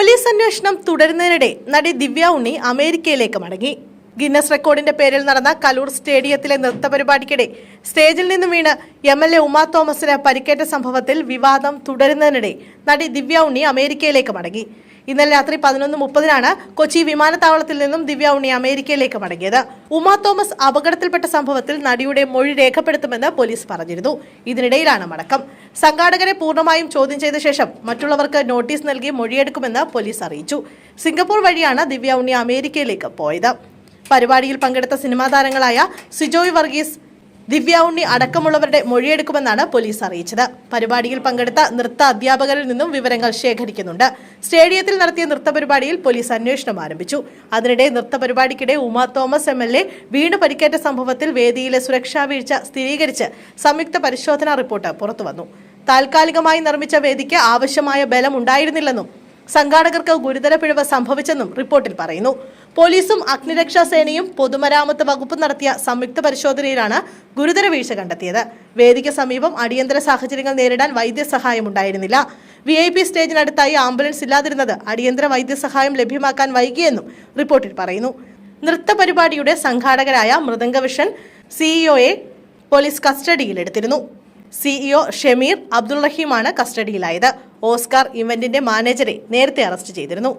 Police അന്വേഷണം തുടരുന്നതിനിടെ നടി ദിവ്യ ഉണ്ണി അമേരിക്കയിലേക്ക് മടങ്ങി. ഗിന്നസ് റെക്കോർഡിന്റെ പേരിൽ നടന്ന കലൂർ സ്റ്റേഡിയത്തിലെ നൃത്തപരിപാടിക്കിടെ സ്റ്റേജിൽ നിന്നും വീണ് MLA ഉമാ തോമസിന് പരിക്കേറ്റ സംഭവത്തിൽ വിവാദം തുടരുന്നതിനിടെ നടി ദിവ്യ ഉണ്ണി അമേരിക്കയിലേക്ക് മടങ്ങി. ഇന്നലെ രാത്രി 11:30 കൊച്ചി വിമാനത്താവളത്തിൽ നിന്നും ദിവ്യ ഉണ്ണി അമേരിക്കയിലേക്ക് മടങ്ങിയത്. ഉമാ തോമസ് അപകടത്തിൽപ്പെട്ട സംഭവത്തിൽ നടിയുടെ മൊഴി രേഖപ്പെടുത്തുമെന്ന് പോലീസ് പറഞ്ഞിരുന്നു. ഇതിനിടയിലാണ് മടക്കം. സംഘാടകരെ പൂർണ്ണമായും ചോദ്യം ചെയ്ത ശേഷം മറ്റുള്ളവർക്ക് നോട്ടീസ് നൽകി മൊഴിയെടുക്കുമെന്ന് പോലീസ് അറിയിച്ചു. സിംഗപ്പൂർ വഴിയാണ് ദിവ്യ ഉണ്ണി അമേരിക്കയിലേക്ക് പോയത്. പരിപാടിയിൽ പങ്കെടുത്ത സിനിമാ താരങ്ങളായ സിജോയ് വർഗീസ്, ദിവ്യ ഉണ്ണി അടക്കമുള്ളവരുടെ മൊഴിയെടുക്കുമെന്നാണ് പോലീസ് അറിയിച്ചത്. പരിപാടിയിൽ പങ്കെടുത്ത നൃത്ത അധ്യാപകരിൽ നിന്നും വിവരങ്ങൾ ശേഖരിക്കുന്നുണ്ട്. സ്റ്റേഡിയത്തിൽ നടത്തിയ നൃത്തപരിപാടിയിൽ പോലീസ് അന്വേഷണം ആരംഭിച്ചു. അതിനിടെ നൃത്തപരിപാടിക്കിടെ ഉമാ തോമസ് MLA വീണ് പരിക്കേറ്റ സംഭവത്തിൽ വേദിയിലെ സുരക്ഷാ വീഴ്ച സ്ഥിരീകരിച്ച് സംയുക്ത പരിശോധനാ റിപ്പോർട്ട് പുറത്തുവന്നു. താൽക്കാലികമായി നിർമ്മിച്ച വേദിക്ക് ആവശ്യമായ ബലം ഉണ്ടായിരുന്നില്ലെന്നും സംഘാടകർക്ക് ഗുരുതര പിഴവ് സംഭവിച്ചെന്നും റിപ്പോർട്ടിൽ പറയുന്നു. പോലീസും അഗ്നിരക്ഷാ സേനയും പൊതുമരാമത്ത് വകുപ്പ് നടത്തിയ സംയുക്ത പരിശോധനയിലാണ് ഗുരുതര വീഴ്ച കണ്ടെത്തിയത്. വേദിക്ക് സമീപം അടിയന്തര സാഹചര്യങ്ങൾ നേരിടാൻ വൈദ്യസഹായം ഉണ്ടായിരുന്നില്ല. VIP സ്റ്റേജിനടുത്തായി ആംബുലൻസ് ഇല്ലാതിരുന്നത് അടിയന്തര വൈദ്യസഹായം ലഭ്യമാക്കാൻ വൈകിയെന്നും റിപ്പോർട്ടിൽ പറയുന്നു. നൃത്ത പരിപാടിയുടെ സംഘാടകരായ മൃദംഗവിഷൻ CEOയെ പോലീസ് കസ്റ്റഡിയിലെടുത്തിരുന്നു. CEO ഷമീർ അബ്ദുൾ റഹീമാണ് കസ്റ്റഡിയിലായത്. ഓസ്കാർ ഇവന്റിന്റെ മാനേജറെ നേരത്തെ അറസ്റ്റ് ചെയ്തിരുന്നു.